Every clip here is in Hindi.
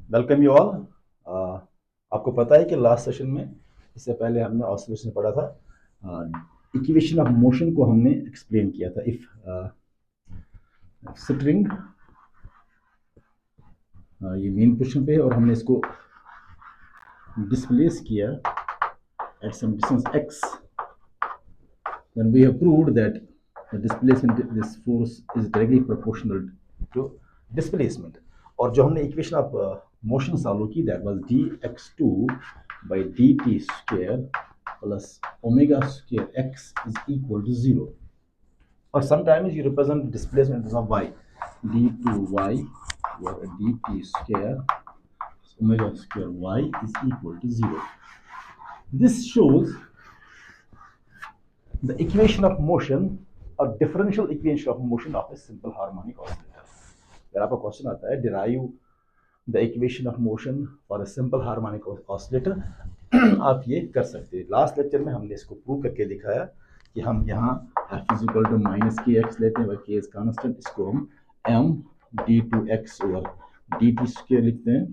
Welcome you all. आपको पता है कि लास्ट सेशन में इससे पहले हमने ऑसिलेशन पढ़ा था। इक्वेशन ऑफ मोशन को हमने एक्सप्लेन किया था। इफ स्ट्रिंग ये मेन पोजीशन पे है और हमने इसको डिस्प्लेस किया at some distance x, then we have proved that the displacement, this force is directly proportional to displacement. और जो हमने इक्वेशन ऑफ मोशन सॉल्व की, that was dx2 by dt square plus omega square x is equal to 0. Or sometimes you represent displacement as of y, d2y or dt square omega square y is equal to 0. This shows the equation of motion or differential equation of motion of a simple harmonic oscillator. अगर आपका क्वेश्चन आता है derive the equation of motion for a simple harmonic oscillator, आप ये कर सकते हैं। लास्ट लेक्चर में हमने इसको प्रूव करके दिखाया कि हम यहाँ f is equal to minus kx लेते हैं, k is constant, इसको हम m d2x over dt square लिखते हैं,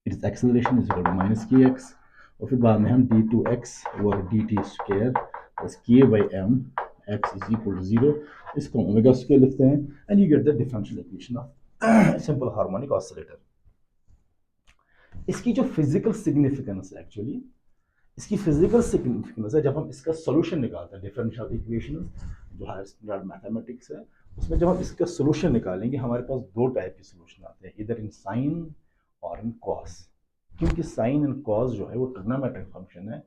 its acceleration is equal to minus kx, और फिर बाद में हम d2x over dt square plus k by m x is equal to 0, इसको ओमेगा स्क्वायर लिखते हैं, and you get the differential equation of simple harmonic oscillator. इसकी जो फिजिकल सिग्निफिकेंस है, एक्चुअली इसकी फिजिकल सिग्निफिकेंस है जब हम इसका सॉल्यूशन निकालते हैं। डिफरेंशियल इक्वेशन जो हायर स्टैंडर्ड मैथमेटिक्स है, उसमें जब हम इसका सॉल्यूशन निकालेंगे हमारे पास दो टाइप के सॉल्यूशन आते हैं, इधर इन साइन और इन कॉस। क्योंकि साइन एंड कॉस जो है वो ट्रिग्नोमेट्रिक फंक्शन है।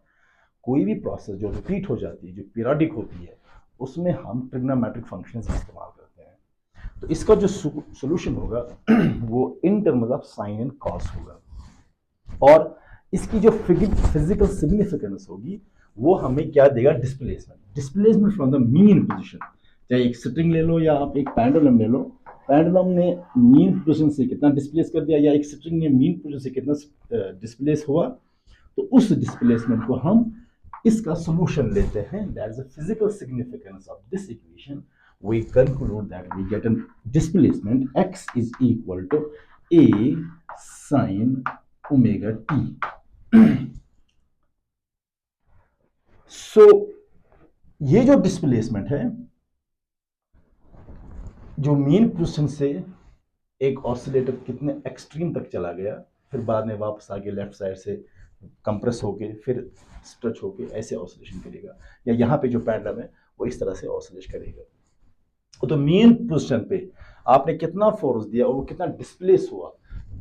कोई भी प्रोसेस जो रिपीट हो जाती है, जो पीरियोडिक होती है, उसमें हम ट्रिग्नोमेट्रिक फंक्शंस इस्तेमाल करते हैं। तो इसका जो सॉल्यूशन होगा वो in terms of sine and cos होगा, और इसकी जो फिजिकल सिग्निफिकेंस होगी वो हमें क्या देगा? Displacement from the mean position. चाहे एक स्ट्रिंग ले लो या आप एक पेंडुलम ले लो, पेंडुलम ने मीन पोजीशन से कितना डिस्प्लेस कर दिया या एक स्ट्रिंग ने मीन पोजीशन से कितना डिस्प्लेस हुआ, तो उस डिस्प्लेसमेंट को हम इसका सॉल्यूशन लेते हैं। That is the physical significance of this equation. We conclude that we get an displacement x is equal to a sin omega t। सो ये जो डिस्प्लेसमेंट है, जो मेन पोजीशन से एक ऑसिलेटर कितने एक्सट्रीम तक चला गया, फिर बाद में वापस आगे लेफ्ट साइड से कंप्रेस होके फिर स्ट्रेच होके ऐसे ऑसिलेशन करेगा, या यहाँ पे जो पेंडुलम है वो इस तरह से ऑसिलेट करेगा। तो मेन पोजीशन पे आपने कितना फोर्स दिया और वो कितना डिस्प्लेस हुआ,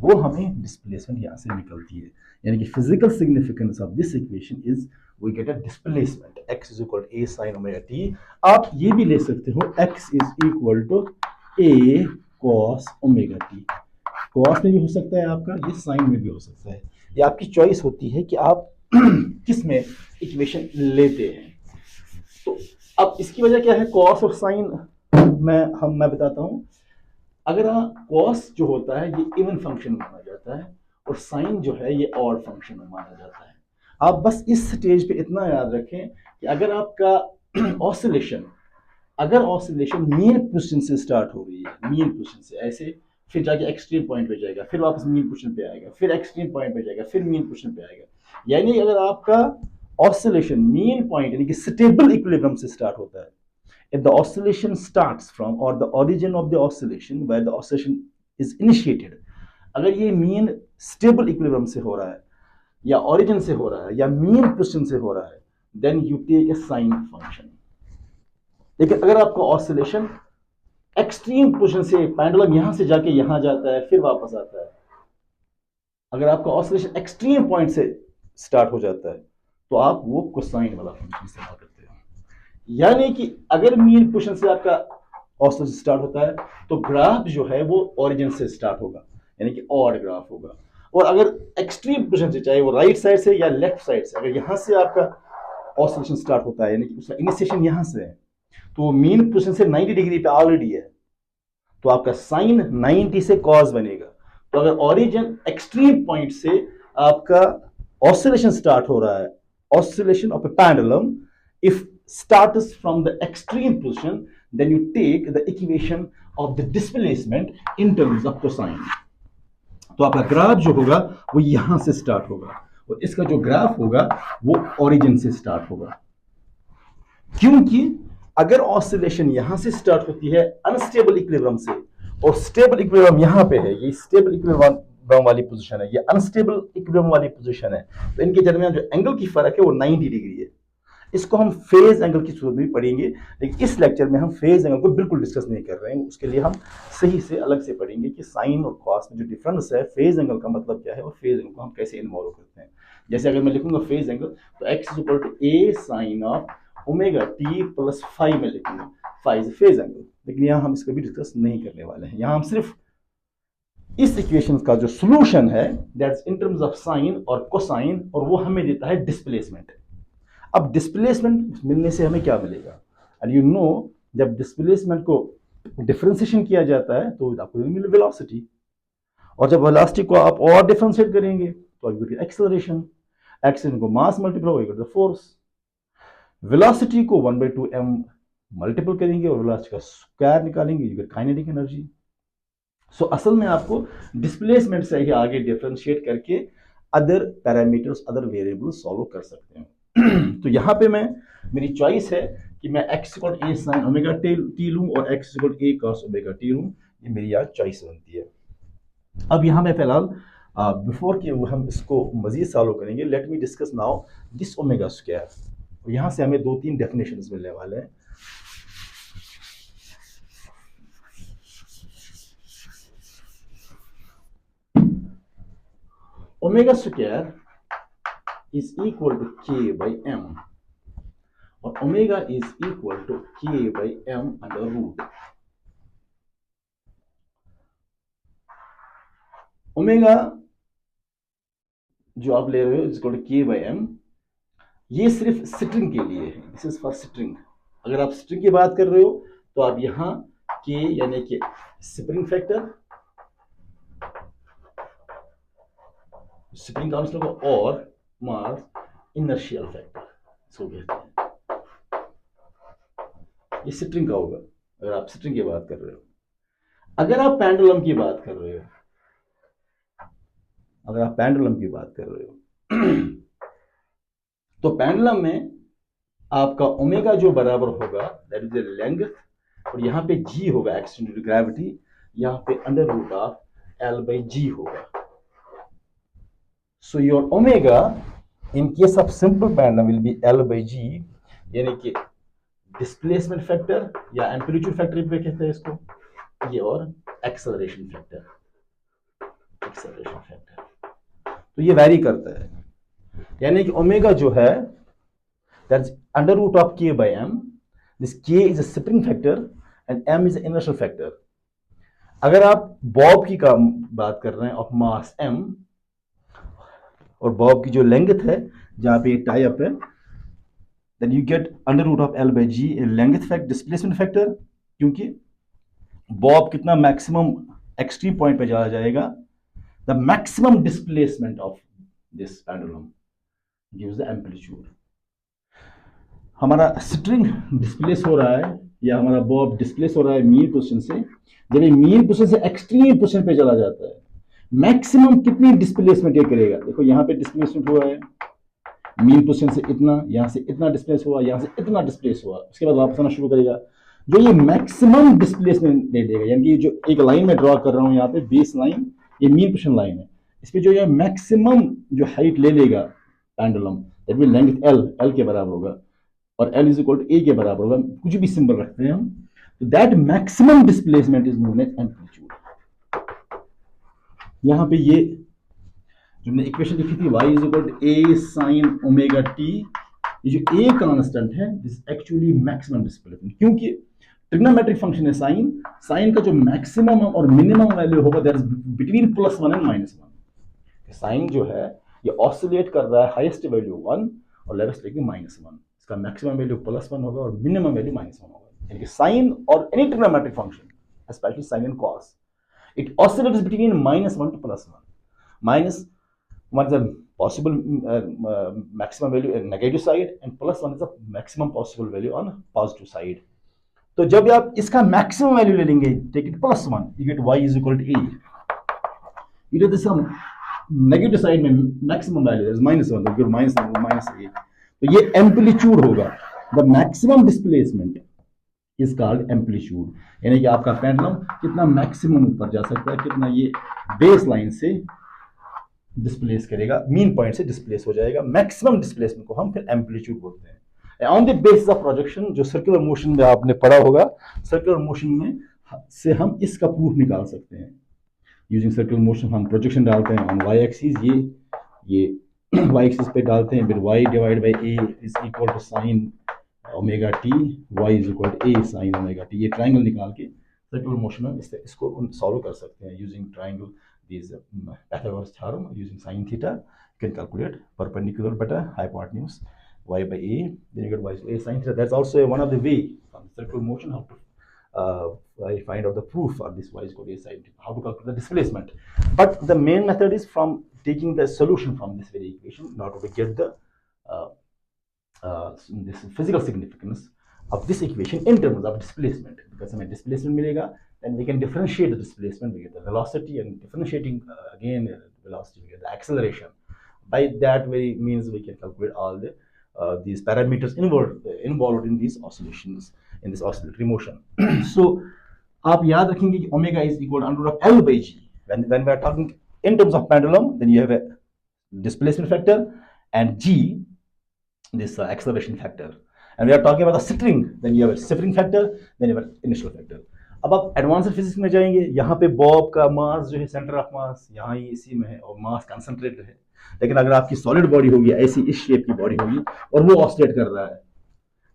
वो हमें डिस्प्लेसमेंट यहाँ से निकलती है। यानी कि physical significance of this equation is we get a displacement x is equal to a sin omega t। आप ये भी ले सकते हो x is equal to a cos omega t। Cos में भी हो सकता है आपका, ये साइन में भी हो सकता है, ये आपकी चॉइस होती है कि आप किस में इक्वेशन लेते हैं। तो अब इसकी वजह क्या है? कॉस और साइन मैं बताता हूं। अगर कॉस जो होता है ये इवन फंक्शन माना जाता है और साइन जो है ये ऑड फंक्शन में माना जाता है। आप बस इस स्टेज पे इतना याद रखें कि अगर आपका ऑसिलेशन मीन पोजीशन से स्टार्ट हो रही है, मीन पोजीशन से ऐसे, फिर जाके एक्सट्रीम पॉइंट पे जाएगा, फिर वापस मीन पोजीशन पे आएगा, फिर एक्सट्रीम पॉइंट पे जाएगा, फिर मीन पोजीशन पे आएगा। यानी अगर आपका ऑसिलेशन मीन पॉइंट यानी कि स्टेबल इक्विलिब्रियम से स्टार्ट होता है, if the oscillation starts from or the origin of the oscillation where the oscillation is initiated, अगर ये मीन स्टेबल इक्विलिब्रियम से हो रहा है या ओरिजिन से हो रहा है या मीन पोजीशन से हो रहा है, then you take a sine function. लेकिन अगर आपका ऑसिलेशन एक्सट्रीम पोजीशन से, पेंडुलम यहां से जाके यहां जाता है फिर वापस आता है, अगर आपका ऑसिलेशन एक्सट्रीम पॉइंट से स्टार्ट हो जाता है तो आप वो कोसाइन वाला फंक्शन इस्तेमाल करते हो। यानी कि अगर मीन पोजीशन से आपका ऑसिलेशन स्टार्ट होता है तो ग्राफ जो है वो ओरिजिन से स्टार्ट होगा, यानी कि ऑड ग्राफ होगा। और अगर एक्सट्रीम पोजीशन से, चाहे वो राइट साइड से या लेफ्ट साइड से, अगर यहां से आपका ऑसिलेशन स्टार्ट होता है, यानी कि उसका इनिशिएशन यहां से है, तो मीन पोजीशन से 90 डिग्री पे ऑलरेडी है, तो आपका साइन 90 से कॉस बनेगा। तो अगर ओरिजिन एक्सट्रीम पॉइंट से आपका ऑसिलेशन स्टार्ट हो रहा है, oscillation of A pendulum if starts from the extreme position, then you take the equation of the displacement in terms of cosine. तो आपका ग्राफ जो होगा वो यहां से स्टार्ट होगा और इसका जो ग्राफ होगा वो ओरिजिन से स्टार्ट होगा। क्योंकि अगर ऑसिलेशन यहां से स्टार्ट होती है अनस्टेबल इक्विलिब्रियम से और स्टेबल इक्विलिब्रियम यहां पे है, ये स्टेबल इक्विलिब्रियम वाली पोजीशन है, ये अनस्टेबल इक्विलिब्रियम वाली पोजीशन है, तो इनके दरमियान जो एंगल की फर्क है वो 90 डिग्री है। इसको हम फेज एंगल की सूरत में पढ़ेंगे, लेकिन इस लेक्चर में हम फेज एंगल को बिल्कुल डिस्कस नहीं कर रहे हैं। उसके लिए हम सही से अलग से पढ़ेंगे कि साइन और कॉस में जो डिफरेंस है, फेज एंगल का मतलब क्या है और फेज एंगल को हम कैसे इन्वॉल्व करते हैं। जैसे अगर मैं लिखूंगा फेज एंगल तो x is equal to a sine of omega t plus phi में लिखूंगा, फाई इज फेज एंगल। लेकिन यहाँ हम इसको भी डिस्कस नहीं करने वाले हैं। यहाँ हम सिर्फ इस इक्वेशन का जो सोल्यूशन है that's in terms of sine और कोसाइन, और वो हमें देता है डिस्प्लेसमेंट। अब डिस्प्लेसमेंट मिलने से हमें क्या मिलेगा, एंड यू नो जब डिस्प्लेसमेंट को डिफरेंशिएशन किया जाता है तो आपको मिले वेलोसिटी, और जब वेलोसिटी को आप और डिफरेंशिएट करेंगे तो आप गेट एक्सेलरेशन, एक्सेलरेशन को मास मल्टीप्लाई होगा फोर्स, वेलोसिटी को 1/2m मल्टीपल करेंगे और वेलोसिटी का स्क्वायर निकालेंगे, यू गेट काइनेटिक एनर्जी। सो असल में आपको डिस्प्लेसमेंट से ही आगे डिफरेंशिएट करके other parameters, other variables solve कर सकते हैं। तो यहाँ पे मेरी चॉइस है कि मैं x equal a sin omega t लूं और x equal a cos omega t लूं, ये मेरी यहाँ चॉइस बनती है। अब यहाँ मैं फिलहाल बिफोर कि हम इसको मजीद सॉल्व करेंगे, let me discuss now this omega square. यहाँ से हमें 2-3 डेफिनेशंस मिलने वाले हैं। Omega square is equal to k by m और omega is equal to k by m under root। Omega जो आप ले रहे हो is equal to k by m, ये सिर्फ स्ट्रिंग के लिए है, दिस इज फॉर स्ट्रिंग। अगर आप स्ट्रिंग की बात कर रहे हो तो आप यहां k यानी कि स्प्रिंग फैक्टर, स्प्रिंग कांस्टेंट को, और मास इनर्शियल फैक्टर इसको कहते हैं, ये स्ट्रिंग का होगा अगर आप स्ट्रिंग की बात कर रहे हो। अगर आप पेंडुलम की बात कर रहे हो, अगर आप पेंडुलम की बात कर रहे हो तो पेंडुलम में आपका ओमेगा जो बराबर होगा दैट इज द लेंथ, और यहाँ पे g होगा एक्शन ड्यू टू ग्रेविटी, यहाँ पे अंडर रूट ऑफ l/g होगा। So your omega in case of simple pendulum will be l/g, यानी कि डिस्प्लेसमेंट फैक्टर या एम्पलीट्यूड फैक्टर भी कहते हैं इसको, ये, और एक्सेलरेशन फैक्टर, एक्सेलरेशन फैक्टर। तो ये वैरी करता है, यानी कि ओमेगा जो है that's under root of k by m, this k is a spring factor and m is inertial factor. अगर आप बॉब की का बात कर रहे हैं ऑफ मास m, और बॉब की जो लेंथ है जहां पे टाई अप है, then you get under root of l/g length factor, displacement factor, क्योंकि बॉब कितना मैक्सिमम एक्सट्रीम पॉइंट पे चला जाएगा, the maximum displacement of this pendulum gives the amplitude. हमारा स्ट्रिंग डिस्प्लेस हो रहा है या हमारा बॉब डिस्प्लेस हो रहा है मीन पोजीशन से, जब ये मीन पोजीशन से एक्सट्रीम पोजीशन पे चला जाता है, मैक्सिमम कितनी डिस्प्लेसमेंट ये करेगा। देखो यहाँ पे डिस्प्लेसमेंट हुआ है मीन पोजीशन से इतना, यहाँ से इतना डिस्प्लेस हुआ, यहाँ से इतना डिस्प्लेस हुआ, उसके बाद वापस आना शुरू करेगा, जो ये मैक्सिमम डिस्प्लेसमेंट दे देगा। यानी कि जो एक लाइन में ड्रॉ कर रहा हूँ यहाँ पे बेस लाइन, ये मीन पोजीशन लाइन है, इस पे जो ये मैक्सिमम जो हाइट ले लेगा pendulum, that mean length l के बराबर होगा, और l is equal to a के बराबर होगा, कुछ भी सिंबल रखते हैं हम, तो that maximum displacement is known as amplitude. यहाँ पे ये जो हमने इक्वेशन लिखी थी y is equal to a sin omega t, ये जो a कांस्टेंट है दिस एक्चुअली मैक्सिमम डिस्प्लेसमेंट, क्योंकि ट्रिग्नोमेट्रिक फंक्शन है साइन, साइन का जो मैक्सिमम और मिनिमम वैल्यू होगा that is between +1 and -1। Sine जो है ये ऑसिलेट कर रहा है हाईएस्ट वैल्यू 1 और लोवेस्ट वैल्यू -1, इसका मैक्सिमम वैल्यू +1 होगा और मिनिमम वैल्यू -1 होगा। यानी कि साइन और any trigonometric function specially sine and cos, it oscillates between -1 to +1। Minus one is the possible maximum value in negative side and +1 is the maximum possible value on positive side। तो जब आप इसका मैक्सिमम वैल्यू ले लेंगे, take it +1, you get y is equal to a, इधर दिस हम नेगेटिव साइड में मैक्सिमम वैल्यू माइनस वन, तो माइनस माइनस ए, तो ये एम्पलीट्यूड होगा। The maximum displacement is called amplitude, यानी कि आपका पेंडुलम कितना मैक्सिमम ऊपर जा सकता है, कितना ये बेस लाइन से डिस्प्लेस करेगा, मीन पॉइंट से डिस्प्लेस हो जाएगा। मैक्सिमम डिस्प्लेसमेंट को हम फिर एम्पलीट्यूड बोलते हैं। On the basis of projection, जो सर्कुलर मोशन में आपने पढ़ा होगा, सर्कुलर मोशन में से हम इसका प्रूफ निकाल सकते हैं। यूजिंग सर्कुलर मोशन हम प्रोजेक्शन डालते हैं ऑन वाई एक्सिस, ये वाई एक्सिस पे डालते हैं, फिर y divide by a is equal to sine omega t, y is equal to a sine omega t. ये ट्राइंगल निकाल के सर्कुलर मोशन में इसको सॉल्व कर सकते हैं using triangle these Pythagoras theorem using sin theta. You can calculate perpendicular beta hypotenuse y by a, then you get y by a sin theta. That's also one of the way from circular motion how to find out the proof for this y is equal to a sin theta, how to calculate the displacement. But the main method is from taking the solution from this very equation in order to get the this physical significance of this equation in terms of displacement. Because हमें displacement मिलेगा, then we can differentiate the displacement, we get the velocity, and differentiating again velocity, we get the acceleration. By that very means we can calculate all the these parameters involved in these oscillations, in this oscillatory motion. So आप याद रखेंगे कि omega is equal to under root of L by G. When we are talking in terms of pendulum, then you have a displacement factor and G, this acceleration factor. And we are talking about the string, then you have a string factor, then you have an initial factor. अब आप एडवांस्ड फिजिक्स में जाएंगे, यहाँ पे बॉब का मास जो है, सेंटर ऑफ मास यहाँ ही इसी में है और मास कंसंट्रेटेड है। लेकिन अगर आपकी सॉलिड बॉडी होगी, ऐसी इस शेप की बॉडी होगी और वो ऑसिलेट कर रहा है,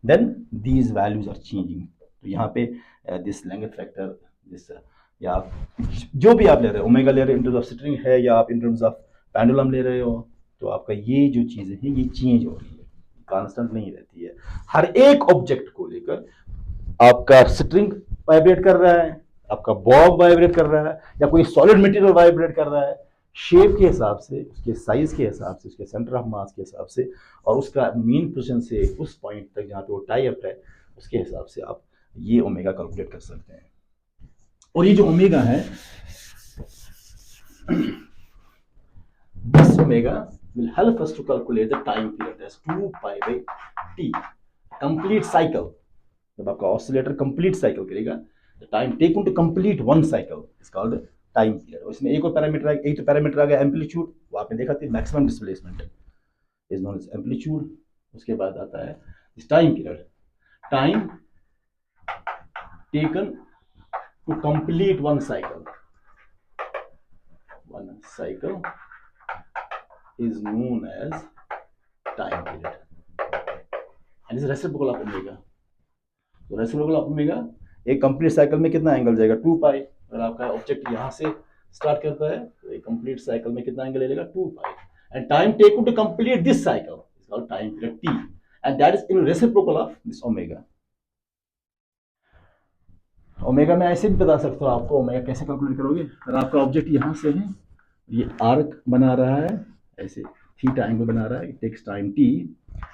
then these values are changing. तो यहाँ पे दिस लेंथ फैक्टर, दिस या जो भी आप ले रहे हो, ओमेगा ले रहे हो इन टर्म्स ऑफ स्ट्रिंग है, या आप इन टर्म्स ऑफ पेंडुलम ले रहे हो, तो आपका ये जो चीजें हैं ये चेंज हो रही है, कांस्टेंट नहीं रहती है। हर एक ऑब्जेक्ट को लेकर आपका स्ट्रिंग वाइब्रेट कर रहा है, आपका बॉब वाइब्रेट कर रहा है, या कोई सॉलिड मटेरियल वाइब्रेट कर रहा है, शेप के हिसाब से, उसके साइज के हिसाब से, उसके सेंटर ऑफ मास के हिसाब से, और उसका मीन पोजीशन से उस पॉइंट तक जहाँ पे वो टाई अप है, उसके हिसाब से आप ये ओमेगा कैलकुलेट कर सकते हैं। और ये जो ओमेगा है, this omega will help us to calculate the time period as 2 pi by t, complete cycle. जब आपका ऑसिलेटर कंप्लीट साइकिल करेगा, the time taken to complete one cycle is called time period. और इसमें एक और पैरामीटर आएगा, एक तो पैरामीटर आ गया एम्पलीट्यूड, वो आपने देखा था, maximum displacement is known as amplitude. उसके बाद आता है इस time period, time taken to complete one cycle is known as time period and is reciprocal of omega. तो रेसिप्रोकल ऑफ ओमेगा, एक कंप्लीट साइकिल में कितना एंगल जाएगा, 2 पाई। अगर आपका ऑब्जेक्ट यहाँ से स्टार्ट करता है तो एक कंप्लीट साइकिल में कितना एंगल लेगा, 2 pi. And time taken to complete this cycle is called time period t, and that is in reciprocal of this omega. Omega में ऐसे भी बता सकता हूँ आपको, ओमेगा कैसे कैलकुलेट करोगे। अगर आपका ऑब्जेक्ट यहाँ से है, ये आर्क बना रहा है, ऐसे थीटा एंगल बना रहा है, it takes time t,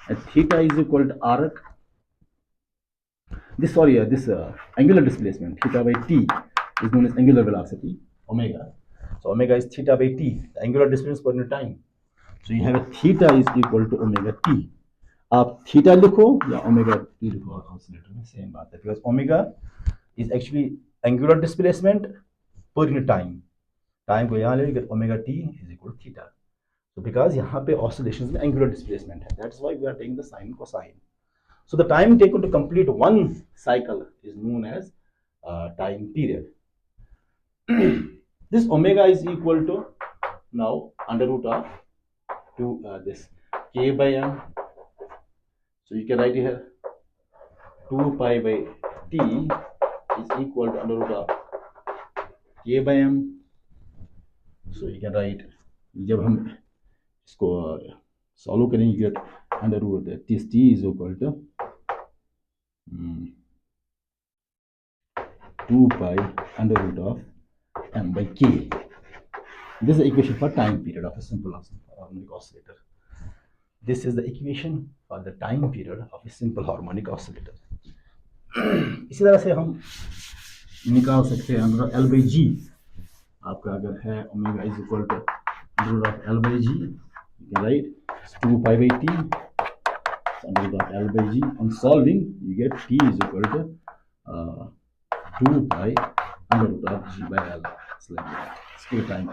and theta is equal to arc, this angular displacement theta by t is known as angular velocity omega. So omega is theta by t, the angular displacement per unit time. So you have a theta is equal to omega t. आप theta लिखो या omega t लिखो, ऑसिलेटर में सेम बात है, because omega is actually angular displacement per unit time. Time को यहाँ ले, get omega t is equal to theta. So because यहाँ पे oscillations में angular displacement है, that's why we are taking the sine cosine. So the time taken to complete one cycle is known as time period. This omega is equal to now under root of this k by m. So you can write here 2 pi by t is equal to under root of k by m. So you can write, जब हम इसको सॉल्व करेंगे, under root this t is equal to 2 pi under root of m by k. This is the equation for time period of a simple harmonic oscillator. This is the equation for the time period of a simple harmonic oscillator. इसी तरह से हम निकाल सकते हैं अंडर L by G, आपका अगर है omega is equal to root of L by G, right, 2 pi by t under root of L by G. On solving, you get T is equal to 2 pi under root of G by L. It's like that. इसके टाइम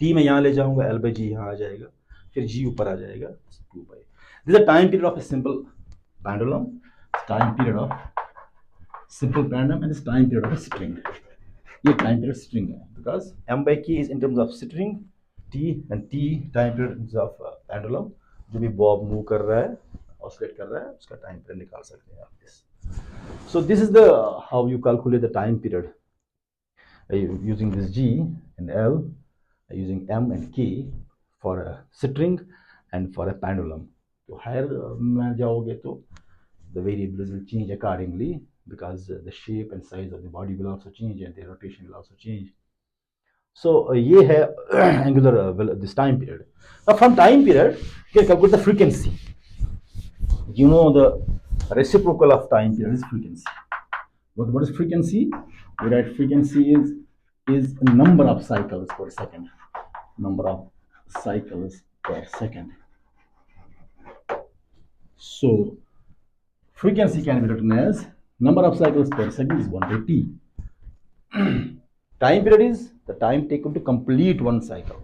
T में यहाँ ले जाऊंगा, L by G यहाँ आ जाएगा, फिर G ऊपर आ जाएगा, 2 pi. This is the time period of a simple pendulum. Time period of simple pendulum and this time period of a string. ये time period string है, because M by K is in terms of string, T and T time period of pendulum. जो भी बॉब मूव कर रहा है, ऑसिलेट कर रहा है, उसका टाइम पीरियड निकाल सकते हैं आप इस. So this is the how you calculate the time period using this G and L, using M and K for a string and for a pendulum. तो higher में जाओगे तो the variables will change accordingly because the shape and size of the body will also change and the rotation will also change. So ये है angular this time period. Now from time period you can calculate the frequency. You know the reciprocal of time period is frequency. What is frequency? We write frequency is number of cycles per second. Number of cycles per second. So frequency can be written as number of cycles per second is 1 by t. Time period is the time taken to complete one cycle.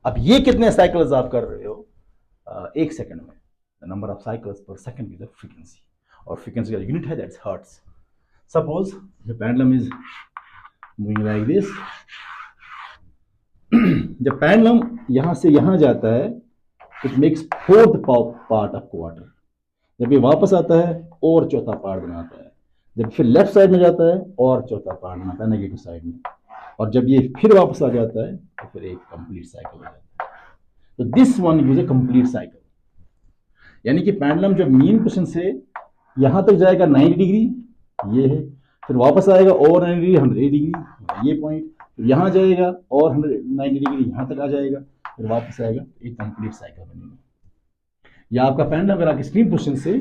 अब ये कितने cycles आप कर रहे हो एक सेकंड में. The number of cycles per second is the frequency. और frequency का unit है, that's hertz. Suppose the pendulum is moving like this. जब pendulum यहाँ से यहाँ जाता है, it makes fourth part of quarter. जब ये वापस आता है और चौथा पार्ट बनाता है. जब फिर लेफ्ट साइड में जाता है और चौथा पार्ट बनाता है नेगेटिव साइड में. और जब ये फिर वापस आ जाता है तो फिर एक कंप्लीट साइकिल हो जाता है. तो this one use A complete cycle. यानी कि पेंडुलम जब मीन पोजीशन से यहां तक जाएगा 90 डिग्री, ये है, फिर वापस आएगा और 90 डिग्री 180 डिग्री ये पॉइंट, फिर यहां जाएगा और 190 डिग्री यहां तक आ जाएगा, फिर वापस आएगा, एक कंप्लीट साइकिल बनेगा. या आपका पेंडुलम अगर आपकी स्लीप पोजीशन से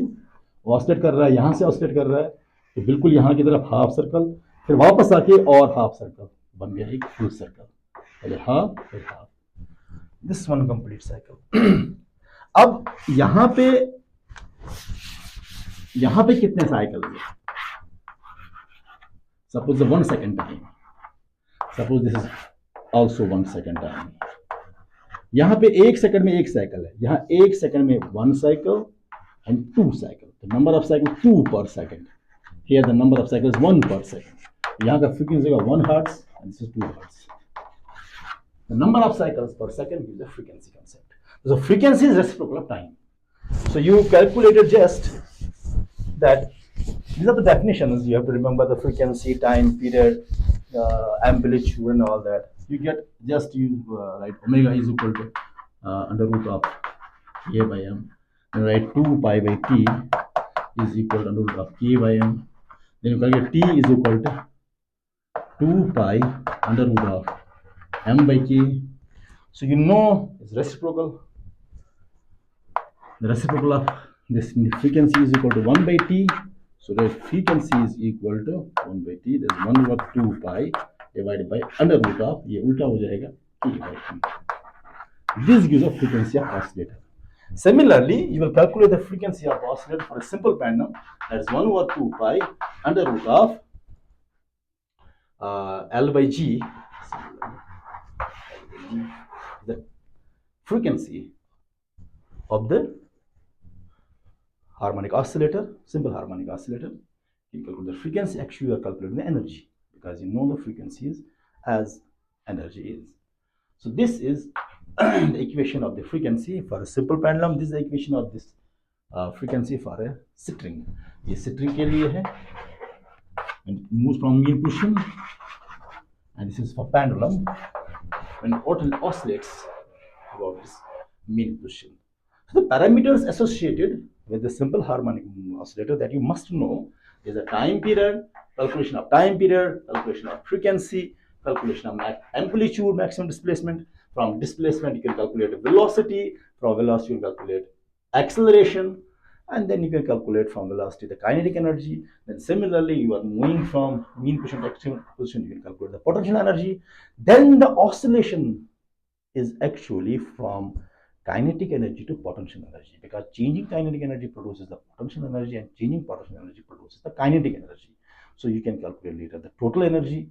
ऑसिलेट कर रहा है, यहां से ऑसिलेट कर रहा है, तो बिल्कुल यहाँ की तरफ हाफ सर्कल, फिर वापस आके और हाफ सर्कल, बन गया एक फुल सर्कल. पहले हाफ फिर half, this one complete cycle. अब यहाँ पे कितने साइकिल है? Suppose 1 second time, suppose this is also 1 second time. यहाँ पे 1 सेकंड में एक साइकिल है, यहाँ 1 सेकंड में 1 cycle and 2 cycle. The number of cycle 2 पर second. Here the number of cycles 1 per second. यहाँ का frequency का 1 hertz and this is 2 hertz. The number of cycles per second is the frequency concept. So frequency is reciprocal of time. So you calculated just that. These are the definitions. You have to remember the frequency, time period, amplitude, and all that. You get just you write omega is equal to under root of a by m. You write 2 pi by t is equal to under root of k by m. Then you calculate t is equal to 2 pi under root of m by k. So you know it's reciprocal. The reciprocal of this frequency is equal to 1 by t. So the frequency is equal to 1 by t. That is 1 over 2 pi divided by under root of, ये उल्टा हो जाएगा, k by t. This gives a frequency of oscillator. Similarly, you will calculate the frequency of oscillator for a simple pendulum, that is 1 over 2 pi under root of L by G, the frequency of the harmonic oscillator, simple harmonic oscillator. You calculate the frequency, actually you are calculating the energy, because you know the frequency is as energy is. So this is the equation of the frequency for a simple pendulum. This is the equation of this frequency for a string. ये string के लिए है, and it moves from mean position, and this is for pendulum when it oscillates about its mean position. So the parameters associated with the simple harmonic oscillator that you must know is the time period, calculation of time period, calculation of frequency, calculation of amplitude, maximum displacement. From displacement, you can calculate velocity. From velocity, you can calculate acceleration. and then you can calculate from velocity the kinetic energy. Then similarly, you are moving from mean position to extreme position, you can calculate the potential energy. Then the oscillation is actually from kinetic energy to potential energy, because changing kinetic energy produces the potential energy and changing potential energy produces the kinetic energy. So you can calculate later the total energy,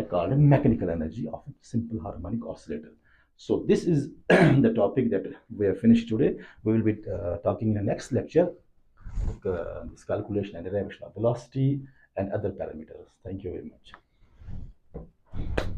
called mechanical energy of a simple harmonic oscillator. So this is the topic that we have finished today. We will be talking in the next lecture, this calculation and derivation of velocity and other parameters. Thank you very much.